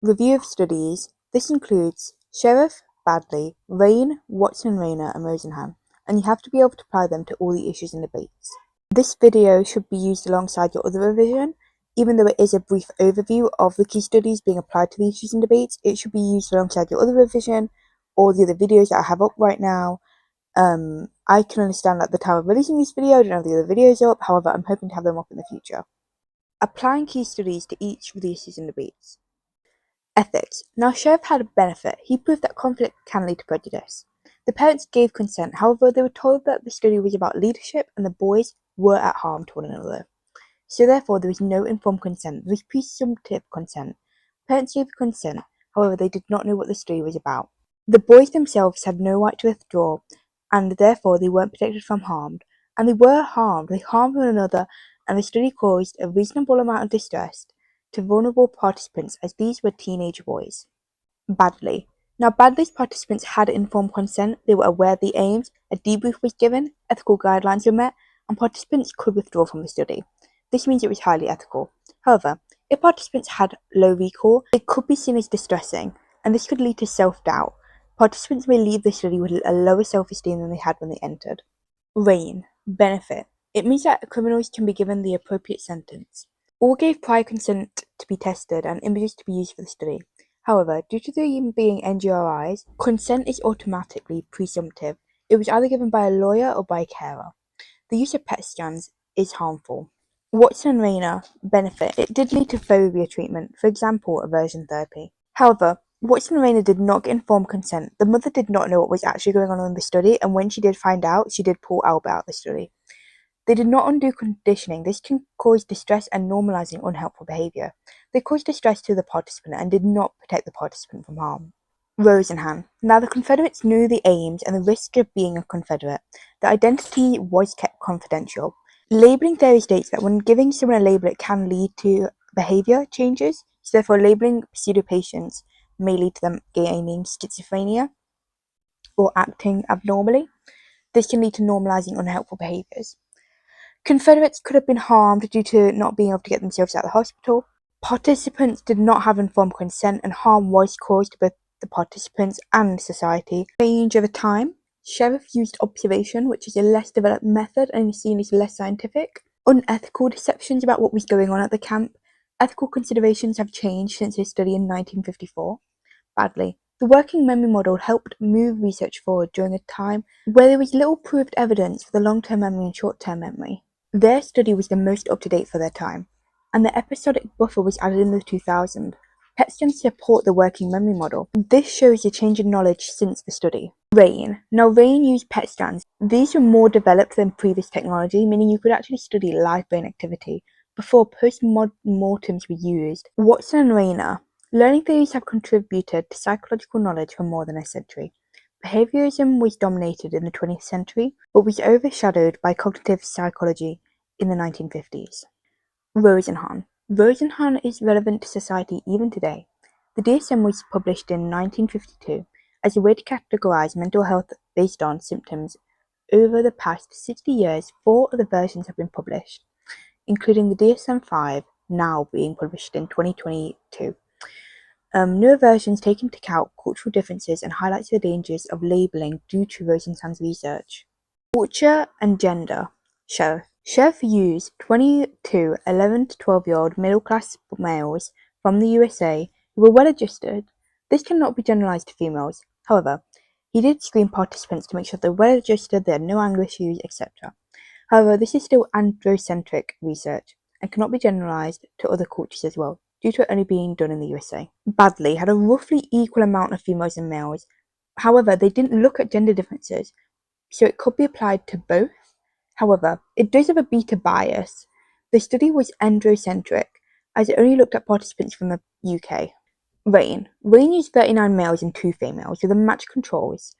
Review of studies. This includes Sheriff, Baddeley, Raine, Watson, Raynor, and Rosenhan, and you have to be able to apply them to all the issues and debates. This video should be used alongside your other revision. Even though it is a brief overview of the key studies being applied to the issues and debates, it should be used alongside your other revision or the other videos that I have up right now. I can understand at the time of releasing this video, I don't have the other videos up, however, I'm hoping to have them up in the future. Applying key studies to each of the issues and debates. Ethics. Now, Sheriff had a benefit. He proved that conflict can lead to prejudice. The parents gave consent, however, they were told that the study was about leadership and the boys were at harm to one another. So therefore, there was no informed consent, there was presumptive consent. Parents gave consent, however, they did not know what the study was about. The boys themselves had no right to withdraw, and therefore they weren't protected from harm. And they were harmed, they harmed one another, and the study caused a reasonable amount of distress to vulnerable participants as these were teenage boys. Baddeley. Now, Baddeley's participants had informed consent, they were aware of the aims, a debrief was given, ethical guidelines were met, and participants could withdraw from the study. This means it was highly ethical. However, if participants had low recall, it could be seen as distressing, and this could lead to self-doubt. Participants may leave the study with a lower self-esteem than they had when they entered. Raine. Benefit. It means that criminals can be given the appropriate sentence. All gave prior consent to be tested and images to be used for the study. However, due to them being NGRIs, consent is automatically presumptive. It was either given by a lawyer or by a carer. The use of PET scans is harmful. Watson and Raynor. Benefit. It did lead to phobia treatment, for example, aversion therapy. However, Watson and Raynor did not get informed consent. The mother did not know what was actually going on in the study, and when she did find out, she did pull Albert out of the study. They did not undo conditioning. This can cause distress and normalizing unhelpful behavior. They caused distress to the participant and did not protect the participant from harm. Rosenhan. Now, the Confederates knew the aims and the risk of being a Confederate. The identity was kept confidential. Labeling theory states that when giving someone a label, it can lead to behavior changes. So therefore, labeling pseudo-patients may lead to them gaining schizophrenia or acting abnormally. This can lead to normalizing unhelpful behaviors. Confederates could have been harmed due to not being able to get themselves out of the hospital. Participants did not have informed consent, and harm was caused to both the participants and society. Change over time. Sheriff used observation, which is a less developed method and is seen as less scientific. Unethical deceptions about what was going on at the camp. Ethical considerations have changed since his study in 1954. Baddeley. The working memory model helped move research forward during a time where there was little proved evidence for the long-term memory and short-term memory. Their study was the most up-to-date for their time, and the episodic buffer was added in the 2000s. PET scans support the working memory model. This shows a change in knowledge since the study. Raine. Now, Raine used PET scans. These were more developed than previous technology, meaning you could actually study live brain activity before post-mortems were used. Watson and Raynor. Learning theories have contributed to psychological knowledge for more than a century. Behaviorism was dominated in the 20th century, but was overshadowed by cognitive psychology in the 1950s. Rosenhan. Rosenhan is relevant to society even today. The DSM was published in 1952 as a way to categorize mental health based on symptoms. Over the past 60 years, 4 other versions have been published, including the DSM-5, now being published in 2022. Newer versions take into account cultural differences and highlights the dangers of labeling due to Rosenhan's research. Culture and gender. Sheriff used 22 11 to 12-year-old middle-class males from the USA who were well-adjusted. This cannot be generalized to females. However, he did screen participants to make sure they're well-adjusted, they had no anger issues, etc. However, this is still androcentric research and cannot be generalized to other cultures as well, due to it only being done in the USA. Baddeley had a roughly equal amount of females and males. However, they didn't look at gender differences, so it could be applied to both. However, it does have a beta bias. The study was androcentric, as it only looked at participants from the UK. Raine used 39 males and 2 females with a matched controls.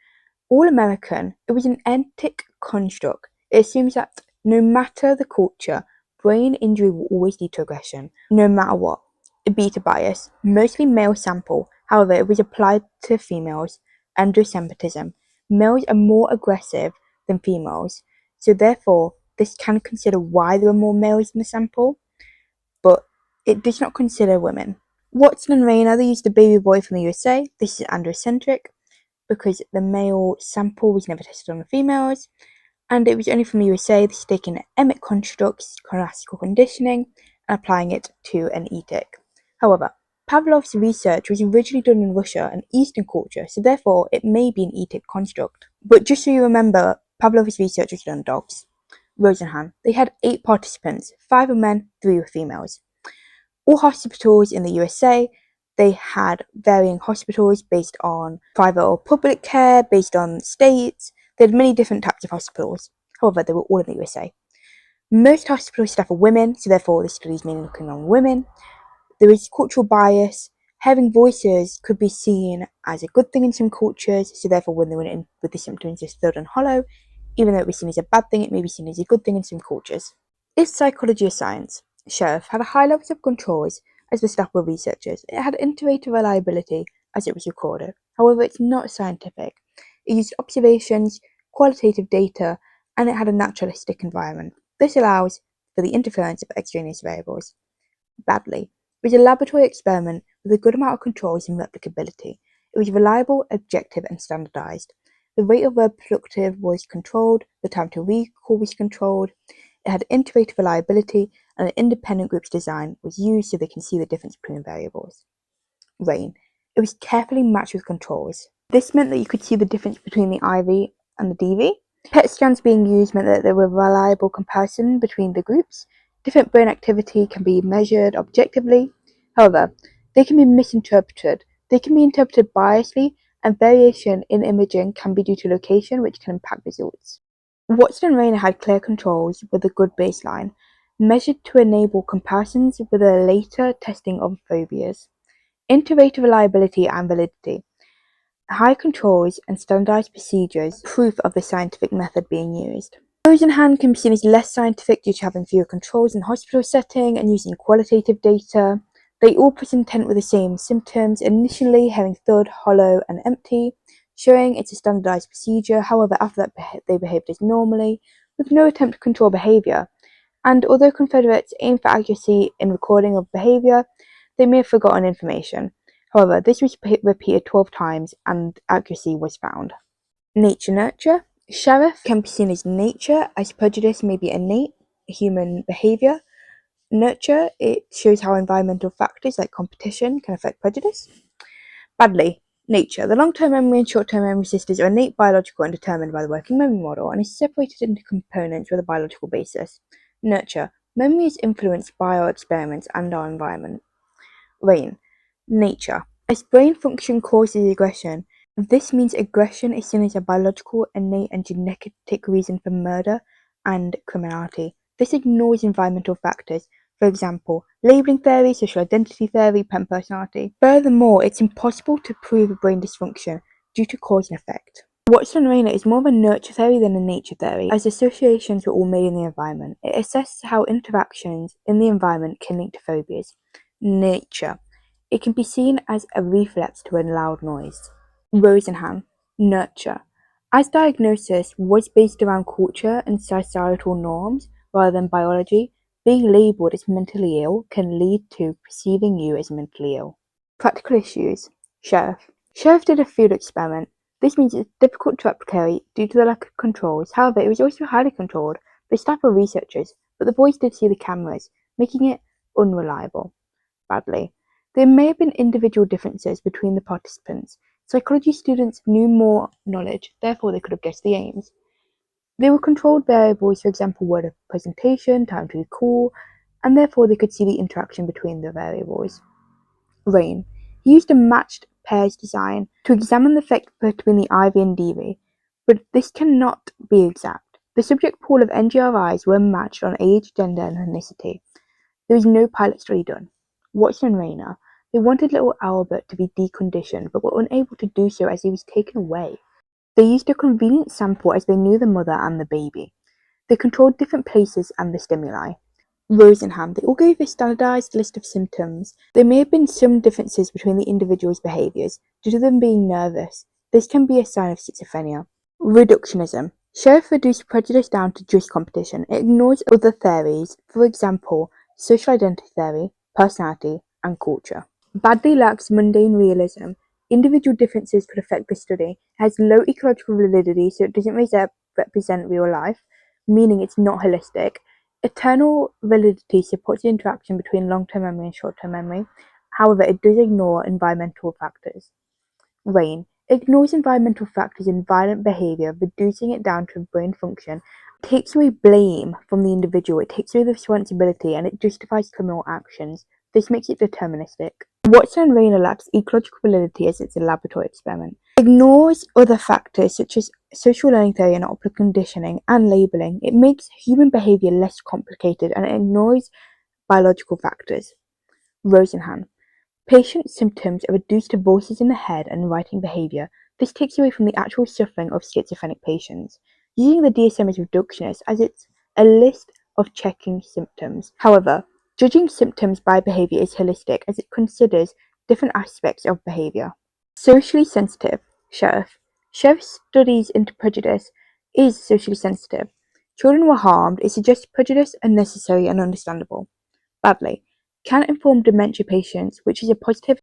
All American, it was an ethic construct. It assumes that no matter the culture, brain injury will always lead to aggression, no matter what. A beta bias, mostly male sample, however, it was applied to females. Androcentrism. Males are more aggressive than females, so therefore this can consider why there are more males in the sample, but it does not consider women. Watson and Raine, they used a baby boy from the USA. This is androcentric because the male sample was never tested on the females, and it was only from the USA. This is taking emic constructs, classical conditioning, and applying it to an etic. However, Pavlov's research was originally done in Russia and Eastern culture, so therefore it may be an etic construct. But just so you remember, Pavlov's research was done on dogs. Rosenhan, they had 8 participants, 5 were men, 3 were females. All hospitals in the USA, they had varying hospitals based on private or public care, based on states. They had many different types of hospitals. However, they were all in the USA. Most hospital staff are women, so therefore the study is mainly looking on women. There is cultural bias. Having voices could be seen as a good thing in some cultures, so therefore when they went in with the symptoms as third and hollow, even though it was seen as a bad thing, it may be seen as a good thing in some cultures. Is psychology a science? Sheriff had a high levels of controls as the staff were researchers. It had iterative reliability as it was recorded. However, it's not scientific. It used observations, qualitative data, and it had a naturalistic environment. This allows for the interference of extraneous variables. Baddeley. It was a laboratory experiment with a good amount of controls and replicability. It was reliable, objective, and standardized. The rate of verb productive was controlled, the time to recall was controlled, it had iterative reliability, and an independent group's design was used so they can see the difference between variables. Raine. It was carefully matched with controls. This meant that you could see the difference between the IV and the DV. PET scans being used meant that there were reliable comparison between the groups. Different brain activity can be measured objectively. However, they can be misinterpreted. They can be interpreted biasly, and variation in imaging can be due to location, which can impact results. Watson and Raine had clear controls with a good baseline, measured to enable comparisons with a later testing of phobias. Iterative reliability and validity. High controls and standardized procedures, proof of the scientific method being used. Rosenhan can be seen as less scientific due to having fewer controls in the hospital setting and using qualitative data. They all present intent with the same symptoms, initially having third, hollow, and empty, showing it's a standardized procedure. However, after that they behaved as normally, with no attempt to control behavior. And although Confederates aim for accuracy in recording of behavior, they may have forgotten information. However, this was repeated 12 times and accuracy was found. Nature-nurture. Sheriff can be seen as nature, as prejudice may be innate human behavior. Nurture, it shows how environmental factors like competition can affect prejudice. Baddeley. Nature. The long-term memory and short-term memory systems are innate, biological, and determined by the working memory model, and is separated into components with a biological basis. Nurture. Memory is influenced by our experiments and our environment. Raine. Nature. As brain function causes aggression, this means aggression is seen as a biological, innate, and genetic reason for murder and criminality. This ignores environmental factors, for example, labeling theory, social identity theory, personality. Furthermore, it's impossible to prove brain dysfunction due to cause and effect. Watson and Raine is more of a nurture theory than a nature theory, as associations were all made in the environment. It assesses how interactions in the environment can link to phobias. Nature. It can be seen as a reflex to a loud noise. Rosenhan. Nurture. As diagnosis was based around culture and societal norms rather than biology, being labelled as mentally ill can lead to perceiving you as mentally ill. Practical issues. Sheriff. Sheriff did a field experiment. This means it's difficult to replicate due to the lack of controls. However, it was also highly controlled. The staff were researchers, but the boys did see the cameras, making it unreliable. Baddeley. There may have been individual differences between the participants. Psychology students knew more knowledge, therefore they could have guessed the aims. They were controlled variables, for example, word of presentation, time to recall, and therefore they could see the interaction between the variables. Raine. He used a matched pairs design to examine the effect between the IV and DV, but this cannot be exact. The subject pool of NGRIs were matched on age, gender, and ethnicity. There was no pilot study done. Watson and Raine. They wanted little Albert to be deconditioned, but were unable to do so as he was taken away. They used a convenient sample as they knew the mother and the baby. They controlled different places and the stimuli. Rosenhan. They all gave a standardized list of symptoms. There may have been some differences between the individuals' behaviors due to them being nervous. This can be a sign of schizophrenia. Reductionism. Sheriff reduced prejudice down to just competition. It ignores other theories, for example, social identity theory, personality, and culture. Baddeley lacks mundane realism. Individual differences could affect the study. It has low ecological validity, so it doesn't represent real life, meaning it's not holistic. Eternal validity supports the interaction between long-term memory and short-term memory. However, it does ignore environmental factors. Raine ignores environmental factors in violent behavior, reducing it down to brain function. It takes away blame from the individual, it takes away the responsibility, and it justifies criminal actions. This makes it deterministic. Watson and Raine lacks ecological validity as it's a laboratory experiment. It ignores other factors such as social learning theory and optical conditioning and labeling. It makes human behavior less complicated and it ignores biological factors. Rosenhan. Patient symptoms are reduced to voices in the head and writing behavior. This takes away from the actual suffering of schizophrenic patients. Using the DSM is reductionist as it's a list of checking symptoms. However, judging symptoms by behavior is holistic as it considers different aspects of behavior. Socially sensitive. Sheriff. Sheriff studies into prejudice is socially sensitive. Children were harmed. It suggests prejudice unnecessary and understandable. Baddeley can inform dementia patients, which is a positive,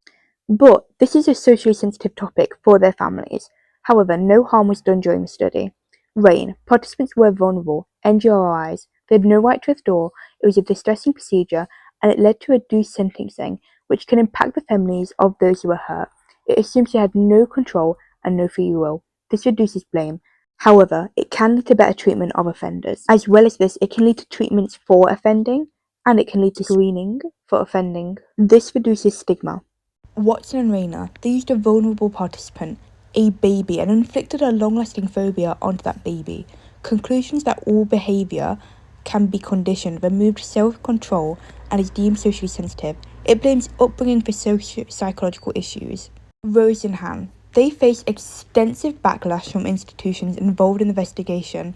but this is a socially sensitive topic for their families. However, no harm was done during the study. Raine, participants were vulnerable, NGRIs, they had no right to withdraw, it was a distressing procedure, and it led to reduced sentencing, which can impact the families of those who were hurt. It assumes they had no control and no free will. This reduces blame. However, it can lead to better treatment of offenders. As well as this, it can lead to treatments for offending, and it can lead to screening for offending. This reduces stigma. Watson and Raynor, they used a vulnerable participant, a baby, and inflicted a long-lasting phobia onto that baby. Conclusions that all behaviour can be conditioned, removed self-control, and is deemed socially sensitive. It blames upbringing for psychological issues. Rosenhan, they faced extensive backlash from institutions involved in the investigation.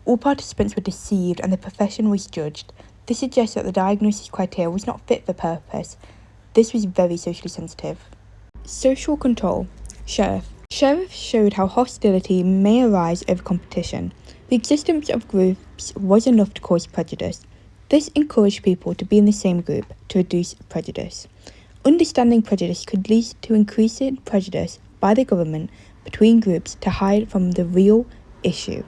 All participants were deceived and the profession was judged. This suggests that the diagnosis criteria was not fit for purpose. This was very socially sensitive. Social control. Sheriff. Sheriff showed how hostility may arise over competition. The existence of groups was enough to cause prejudice. This encouraged people to be in the same group to reduce prejudice. Understanding prejudice could lead to increasing prejudice by the government between groups to hide from the real issue.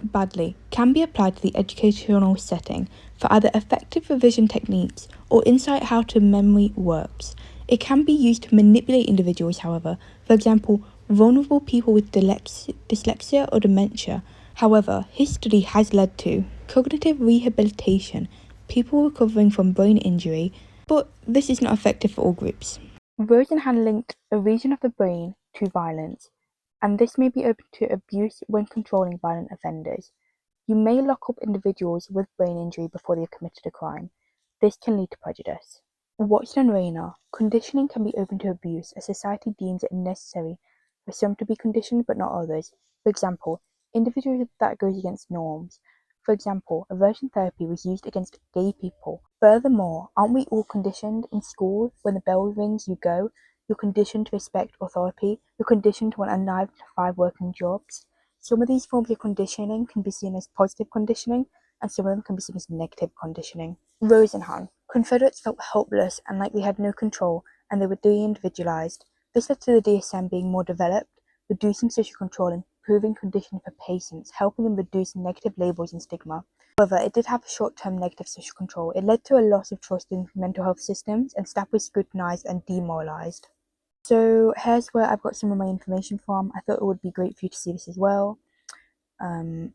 Baddeley can be applied to the educational setting for either effective revision techniques or insight how to memory works. It can be used to manipulate individuals, however, for example, vulnerable people with dyslexia or dementia. However, his study has led to cognitive rehabilitation, people recovering from brain injury, but this is not effective for all groups. Rosenhan linked a region of the brain to violence, and this may be open to abuse when controlling violent offenders. You may lock up individuals with brain injury before they have committed a crime. This can lead to prejudice. Watson and Raynor, conditioning can be open to abuse as society deems it necessary for some to be conditioned but not others. For example, individuals that goes against norms. For example, aversion therapy was used against gay people. Furthermore, aren't we all conditioned in school? When the bell rings, you go. You're conditioned to respect authority. You're conditioned to want a 9 to 5 working jobs. Some of these forms of conditioning can be seen as positive conditioning, and some of them can be seen as negative conditioning. Rosenhan. Confederates felt helpless and like they had no control, and they were de-individualized. This led to the DSM being more developed, reducing social control and improving conditioning for patients, helping them reduce negative labels and stigma. However, it did have a short-term negative social control. It led to a loss of trust in mental health systems, and staff were scrutinized and demoralized. So here's where I've got some of my information from. I thought it would be great for you to see this as well.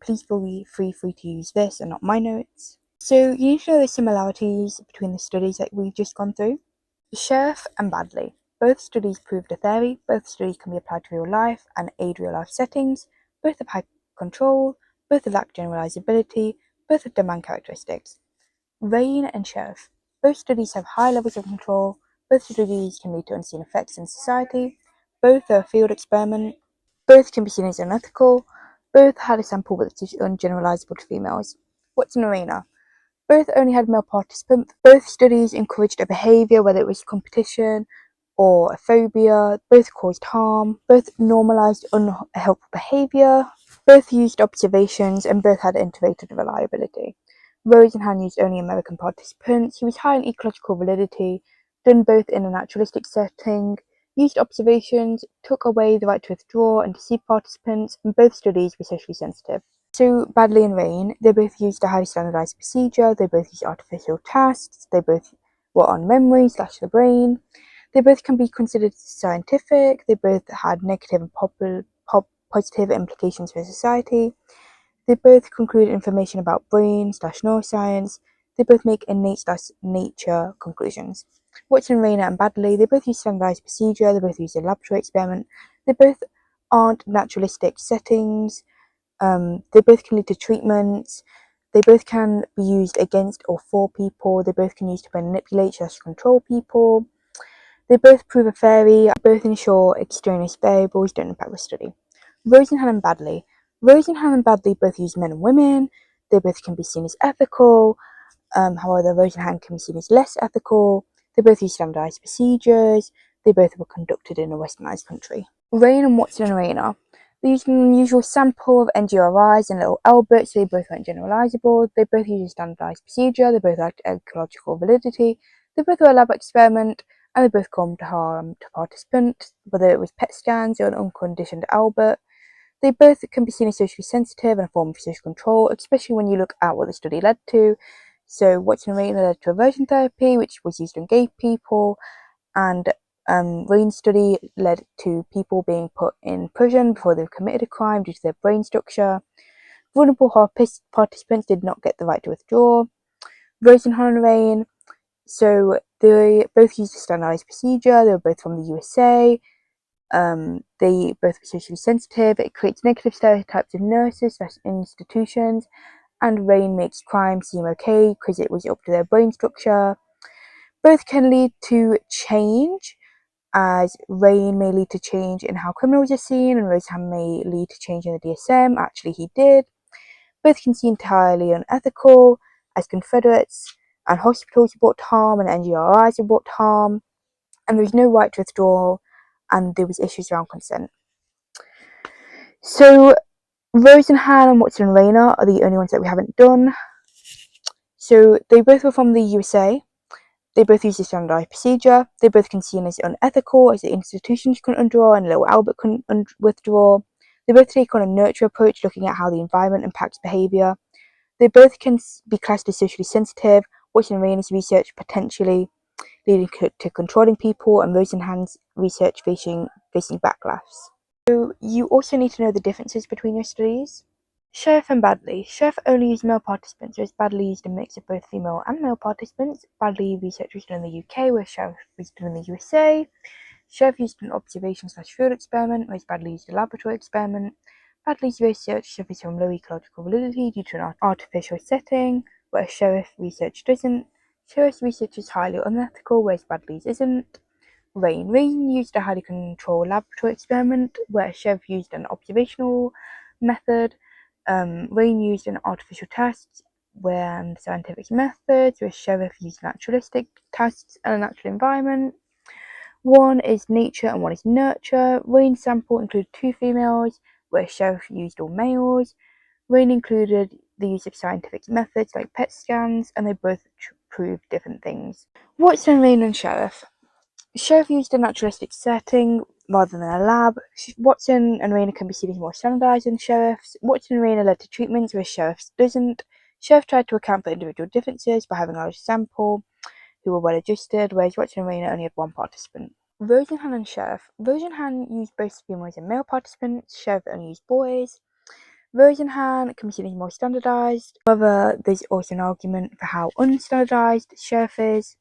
Please feel free to use this and not my notes. So you need to know the similarities between the studies that we've just gone through. Sheriff and Baddeley. Both studies proved a theory, both studies can be applied to real life and aid real life settings, both have high control, both lack generalizability, both have demand characteristics. Raine and Sheriff. Both studies have high levels of control, both studies can lead to unseen effects in society, both are a field experiment, both can be seen as unethical, both had a sample which is ungeneralizable to females. Watson and Raine. Both only had male participants. Both studies encouraged a behaviour, whether it was competition or a phobia. Both caused harm. Both normalised unhelpful behaviour. Both used observations and both had integrated reliability. Rosenhan used only American participants. He was high in ecological validity. done both in a naturalistic setting, used observations, took away the right to withdraw and deceive participants, and both studies were socially sensitive. So Baddeley and Raine, they both used a highly standardised procedure, they both used artificial tasks, they both were on memory / the brain, they both can be considered scientific, they both had negative and positive implications for society, they both conclude information about brain / neuroscience, they both make innate / nature conclusions. Watson, Raine and Baddeley, they both use standardised procedure, they both use a laboratory experiment, they both aren't naturalistic settings, they both can lead to treatments, they both can be used against or for people, they both can use to manipulate / control people, they both prove a theory, both ensure extraneous variables don't impact the study. Rosenhan and Baddeley. Rosenhan and Baddeley both use men and women, they both can be seen as ethical, however Rosenhan can be seen as less ethical, they both use standardised procedures, they both were conducted in a westernised country. Raine and Watson and Raynor. They used an unusual sample of NGRIs and little Alberts, so they both weren't generalisable. They both used a standardised procedure, they both lacked ecological validity, they both were a lab experiment, and they both caused harm to participants, whether it was PET scans or an unconditioned Albert. They both can be seen as socially sensitive and a form of social control, especially when you look at what the study led to. So Watson and Raynor led to aversion therapy, which was used on gay people, and Raine's study led to people being put in prison before they've committed a crime due to their brain structure. Vulnerable participants did not get the right to withdraw. Rosenhan and Raine, so they both used a standardised procedure, they were both from the USA, they both were socially sensitive, it creates negative stereotypes of nurses / institutions, and Raine makes crime seem okay because it was up to their brain structure. Both can lead to change, as Raine may lead to change in how criminals are seen, and Rosenhan may lead to change in the DSM. Actually, he did. Both can seem entirely unethical, as Confederates and hospitals were brought to harm, and NGRIs were brought to harm, and there was no right to withdraw, and there was issues around consent. So Rosenhan and Watson and Raynor are the only ones that we haven't done. So they both were from the USA. They both use a standardised procedure. They both can see as unethical, as the institutions couldn't withdraw and little Albert couldn't withdraw. They both take on a nurture approach, looking at how the environment impacts behaviour. They both can be classed as socially sensitive, Watson and Raine's research potentially leading to controlling people, and Rosenhan's research facing backlash. So you also need to know the differences between your studies. Sheriff and Baddeley. Sheriff only used male participants, whereas Baddeley used a mix of both female and male participants. Baddeley research was done in the UK, whereas Sheriff was done in the USA. Sheriff used an observation / field experiment, whereas Baddeley used a laboratory experiment. Baddeley's research suffers from low ecological validity due to an artificial setting, whereas Sheriff research doesn't. Sheriff's research is highly unethical, whereas Baddeley's isn't. Raine used a highly controlled laboratory experiment, whereas Sheriff used an observational method. Raine used an artificial test and scientific methods, whereas Sheriff used naturalistic tests and a natural environment. One is nature and one is nurture. Raine's sample included 2 females, whereas Sheriff used all males. Raine included the use of scientific methods like PET scans, and they both proved different things. Watson, Raine and Sheriff. Sheriff used a naturalistic setting rather than a lab. Watson and Raine can be seen as more standardised than Sheriff's. Watson and Raine led to treatments, whereas Sheriff's doesn't. Sheriff tried to account for individual differences by having a large sample who were well adjusted, whereas Watson and Raine only had 1 participant. Rosenhan and Sheriff. Rosenhan used both females and male participants, Sheriff only used boys. Rosenhan can be seen as more standardised, however there's also an argument for how unstandardised Sheriff is.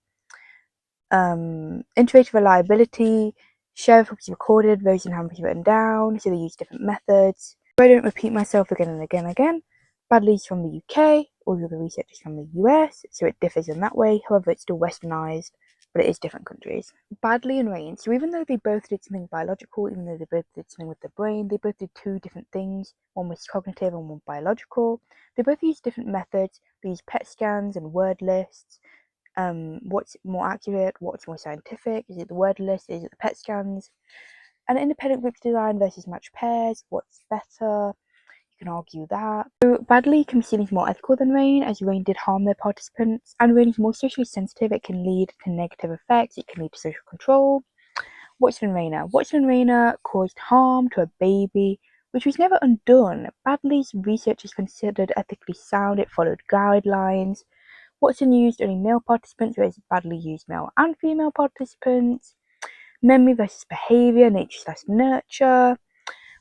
Integrated reliability. Sheriff was recorded, Rosenhan was written down, so they use different methods. I don't repeat myself again and again and again. Baddeley's from the UK, all the other research is from the US, so it differs in that way. However, it's still westernised, but it is different countries. Baddeley and Raine. So even though they both did something biological, even though they both did something with the brain, they both did 2 different things. One was cognitive and one biological. They both used different methods. They used PET scans and word lists. What's more accurate, what's more scientific, is it the word list, is it the PET scans, and independent group design versus matched pairs, what's better. You You can argue that. So Baddeley can be seen as more ethical than Raine, as Raine did harm their participants, and Raine is more socially sensitive. It can lead to negative effects. It can lead to social control. Watson and Raynor. Watson and Raynor caused harm to a baby, which was never undone. Baddeley's research is considered ethically sound. It followed guidelines. Watson used only male participants, whereas Baddeley used male and female participants. Memory versus behaviour, nature/nurture.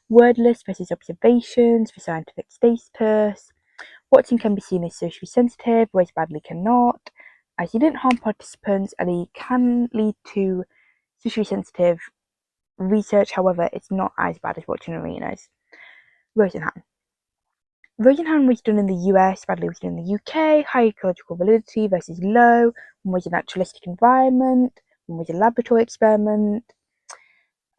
Word list versus observations for scientific status. Watson can be seen as socially sensitive, whereas Baddeley cannot, as he didn't harm participants and he can lead to socially sensitive research. However, it's not as bad as Watson and Rainer's. Rosenhan. Rosenhan was done in the US, Baddeley was done in the UK. High ecological validity versus low. One was a naturalistic environment, one was a laboratory experiment.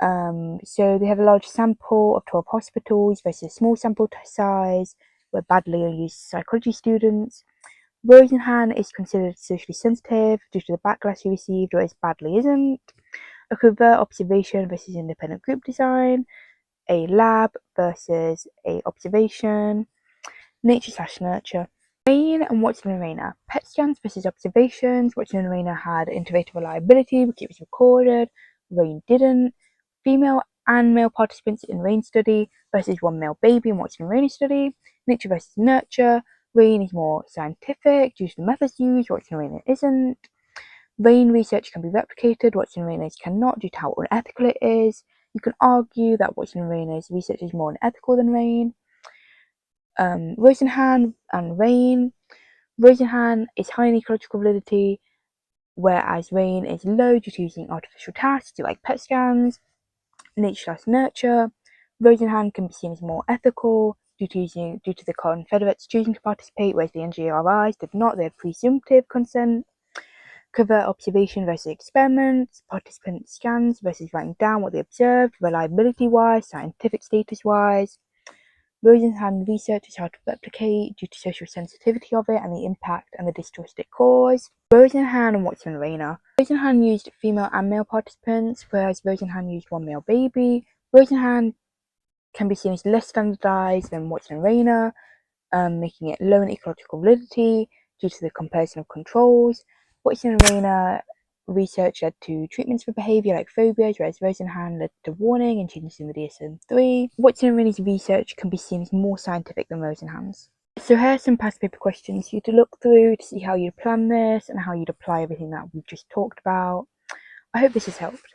So they have a large sample of 12 hospitals versus a small sample size, where Baddeley used psychology students. Rosenhan is considered socially sensitive due to the backlash he received, whereas Baddeley isn't. A covert observation versus independent group design. A lab versus a observation. Nature/nurture. Raine and Watson and Raynor. PET scans versus observations. Watson and Raynor had iterative reliability because it was recorded. Raine didn't. Female and male participants in Raine study versus one male baby in Watson and Raynor study. Nature versus nurture. Raine is more scientific due to the methods used. Watson and Raynor isn't. Raine research can be replicated. Watson and Raynor's cannot due to how unethical it is. You can argue that Watson and Raynor's research is more unethical than Raine. Rosenhan and Raine. Rosenhan is high in ecological validity, whereas Raine is low due to using artificial tasks like PET scans. Nature/nurture. Rosenhan can be seen as more ethical due to the Confederates choosing to participate, whereas the NGRIs did not. They had presumptive consent. Covert observation versus experiments. Participant scans versus writing down what they observed, reliability-wise, scientific status-wise. Rosenhan research is hard to replicate due to social sensitivity of it and the impact and the distrust it caused. Rosenhan and Watson and Raynor. Rosenhan used female and male participants, whereas Rosenhan used one male baby. Rosenhan can be seen as less standardized than Watson and Raynor, making it low in ecological validity due to the comparison of controls. Watson and Raynor research led to treatments for behaviour like phobias, whereas Rosenhan led to warning and changes in the DSM-3. Watson and Raynor's research can be seen as more scientific than Rosenhan's. So here are some past paper questions for you to look through to see how you'd plan this and how you'd apply everything that we've just talked about. I hope this has helped.